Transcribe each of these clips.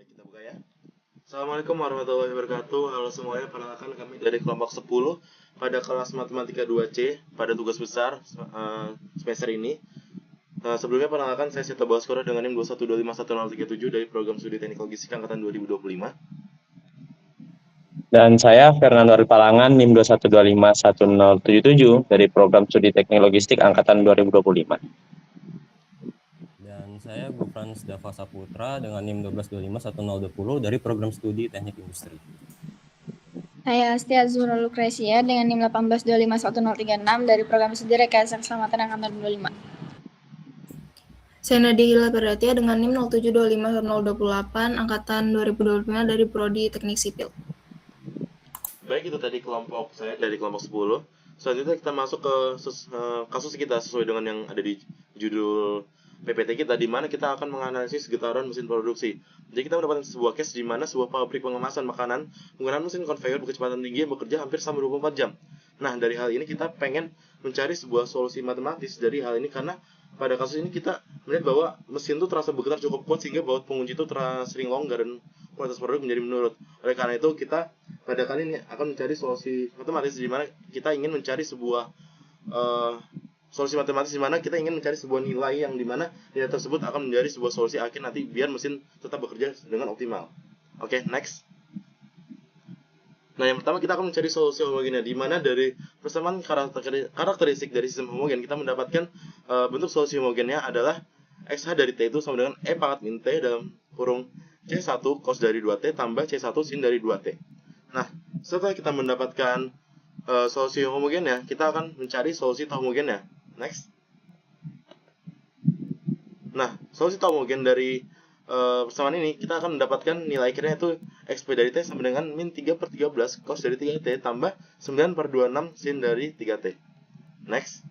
kita buka ya. Assalamualaikum warahmatullahi wabarakatuh. Halo semuanya, perkenalkan kami dari kelompok 10 pada kelas Matematika 2C pada tugas besar semester ini. Sebelumnya perkenalkan saya Seta Baskoro dengan NIM 2125137 dari program studi teknik logistik angkatan 2025. Dan saya Fernando Palangan NIM 2125177 dari program studi teknik logistik angkatan 2025. Dan saya Gufrans Dava Saputra dengan NIM 1225120 dari program studi teknik industri. Saya Astia Zuhra Lukresia dengan NIM 1825136 dari program studi rekayasa keselamatan angkatan 2025. Saya Nadia Peratia dengan NIM 0725128 angkatan 2025 dari prodi teknik sipil. Baik, itu tadi kelompok saya dari kelompok 10. Selanjutnya kita masuk ke kasus kita sesuai dengan yang ada di judul PPT kita, di mana kita akan menganalisis getaran mesin produksi. Jadi kita mendapatkan sebuah case di mana sebuah pabrik pengemasan makanan menggunakan mesin konveyor berkecepatan tinggi yang bekerja hampir selama 24 jam. Nah, dari hal ini kita pengen mencari sebuah solusi matematis dari hal ini, karena pada kasus ini kita melihat bahwa mesin itu terasa bergetar cukup kuat sehingga baut pengunci itu terasa sering longgar dan kualitas produk menjadi menurun. Oleh karena itu kita pada kali ini akan mencari solusi matematis di mana kita ingin mencari sebuah solusi matematis di mana kita ingin mencari sebuah nilai yang dimana nilai tersebut akan menjadi sebuah solusi akhir nanti biar mesin tetap bekerja dengan optimal. Oke, next. Nah, yang pertama kita akan mencari solusi homogennya, di mana dari persamaan karakteristik dari sistem homogen kita mendapatkan bentuk solusi homogennya adalah XH dari T itu sama dengan E pangkat min T dalam kurung C1 cos dari 2T tambah C1 sin dari 2T. Nah, setelah kita mendapatkan solusi homogennya, kita akan mencari solusi homogennya. Next. Nah, solusi homogen dari persamaan ini kita akan mendapatkan nilai akhirnya itu XP dari T sama dengan min 3/13 cos dari 3T tambah 9/26 sin dari 3T. Next.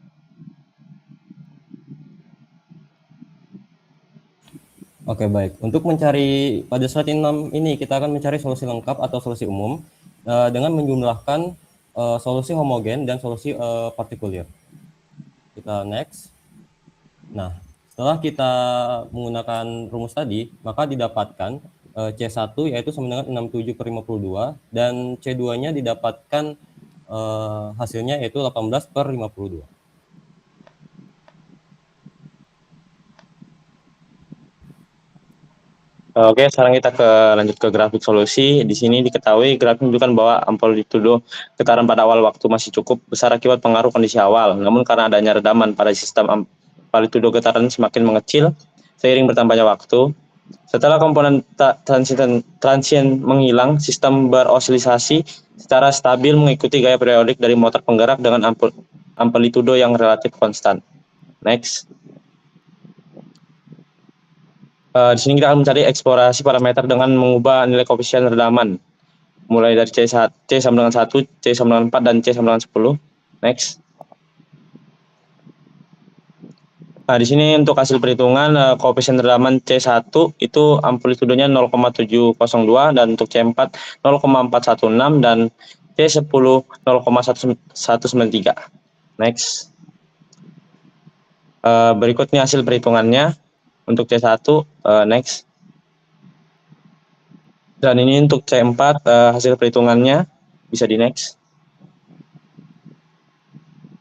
Oke, baik. Untuk mencari pada slide 6 ini kita akan mencari solusi lengkap atau solusi umum dengan menjumlahkan solusi homogen dan solusi partikulir. Kita next. Nah, setelah kita menggunakan rumus tadi, maka didapatkan C1 yaitu sama dengan 67/52 dan C2-nya didapatkan hasilnya yaitu 18/52. Oke, sekarang kita lanjut ke grafik solusi. Di sini diketahui grafik menunjukkan bahwa amplitudo getaran pada awal waktu masih cukup besar akibat pengaruh kondisi awal. Namun karena adanya redaman pada sistem amplitudo getaran semakin mengecil seiring bertambahnya waktu. Setelah komponen transient menghilang, sistem berosilisasi secara stabil mengikuti gaya periodik dari motor penggerak dengan amplitudo yang relatif konstan. Next. Di sini kita akan mencari eksplorasi parameter dengan mengubah nilai koefisien redaman. Mulai dari C sama dengan 1, C sama dengan 4, dan C sama dengan 10. Next. Nah, di sini untuk hasil perhitungan koefisien redaman C1 itu amplitudonya 0,702 dan untuk C4 0,416 dan C10 0,1193. Next. Berikutnya hasil perhitungannya untuk C1, next. Dan ini untuk C4 hasil perhitungannya bisa di next.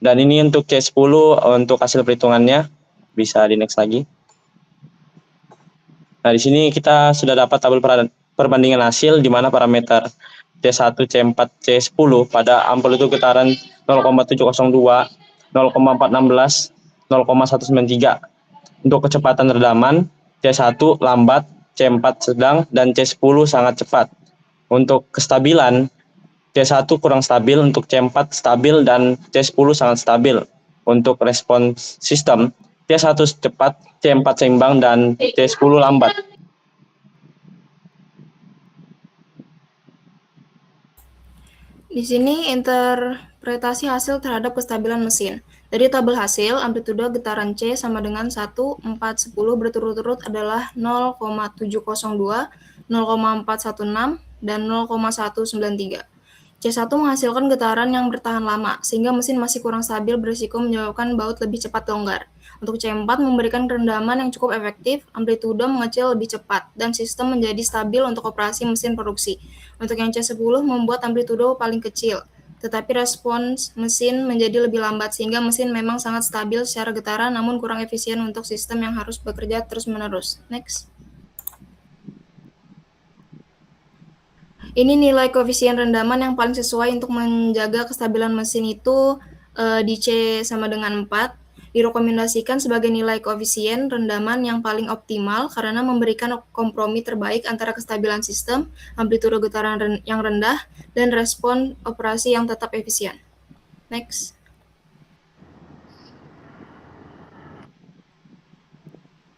Dan ini untuk C10 untuk hasil perhitungannya bisa di next lagi. Nah, di sini kita sudah dapat tabel perbandingan hasil di mana parameter C1, C4, C10 pada amplitudo getaran 0,702, 0,416, 0,193. Untuk kecepatan redaman, C1 lambat, C4 sedang, dan C10 sangat cepat. Untuk kestabilan, C1 kurang stabil, untuk C4 stabil, dan C10 sangat stabil. Untuk respons sistem, C1 cepat, C4 seimbang, dan C10 lambat. Di sini interpretasi hasil terhadap kestabilan mesin. Dari tabel hasil, amplitudo getaran C sama dengan 1, 4, 10 berturut-turut adalah 0,702, 0,416, dan 0,193. C1 menghasilkan getaran yang bertahan lama, sehingga mesin masih kurang stabil berisiko menyebabkan baut lebih cepat longgar. Untuk C4 memberikan rendaman yang cukup efektif, amplitudo mengecil lebih cepat, dan sistem menjadi stabil untuk operasi mesin produksi. Untuk yang C10 membuat amplitudo paling kecil, tetapi respons mesin menjadi lebih lambat, sehingga mesin memang sangat stabil secara getaran namun kurang efisien untuk sistem yang harus bekerja terus-menerus. Next. Ini nilai koefisien rendaman yang paling sesuai untuk menjaga kestabilan mesin itu di C sama dengan 4. Direkomendasikan sebagai nilai koefisien rendaman yang paling optimal karena memberikan kompromi terbaik antara kestabilan sistem, amplitudo getaran yang rendah, dan respon operasi yang tetap efisien. Next.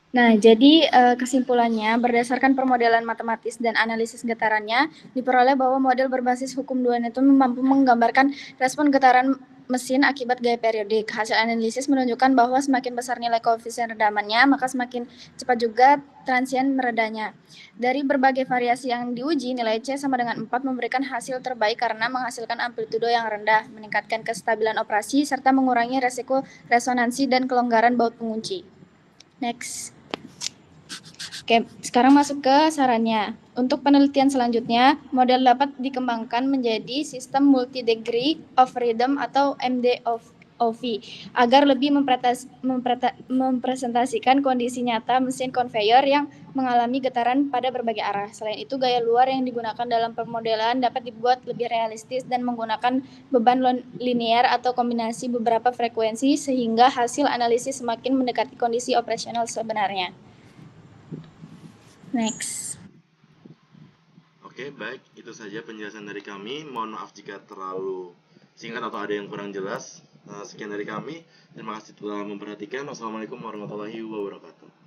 Nah, jadi kesimpulannya berdasarkan permodelan matematis dan analisis getarannya diperoleh bahwa model berbasis hukum dua Newton mampu menggambarkan respon getaran mesin akibat gaya periodik. Hasil analisis menunjukkan bahwa semakin besar nilai koefisien redamannya, maka semakin cepat juga transien meredanya. Dari berbagai variasi yang diuji, nilai C sama dengan 4 memberikan hasil terbaik karena menghasilkan amplitudo yang rendah, meningkatkan kestabilan operasi, serta mengurangi resiko resonansi dan kelonggaran baut pengunci. Next. Oke, sekarang masuk ke sarannya. Untuk penelitian selanjutnya, model dapat dikembangkan menjadi sistem multi-degree of freedom atau MDOV agar lebih mempresentasikan kondisi nyata mesin konveyor yang mengalami getaran pada berbagai arah. Selain itu, gaya luar yang digunakan dalam pemodelan dapat dibuat lebih realistis dan menggunakan beban linear atau kombinasi beberapa frekuensi sehingga hasil analisis semakin mendekati kondisi operasional sebenarnya. Next. Oke, baik. Itu saja penjelasan dari kami. Mohon maaf jika terlalu singkat atau ada yang kurang jelas. Sekian dari kami. Terima kasih telah memperhatikan. Wassalamualaikum warahmatullahi wabarakatuh.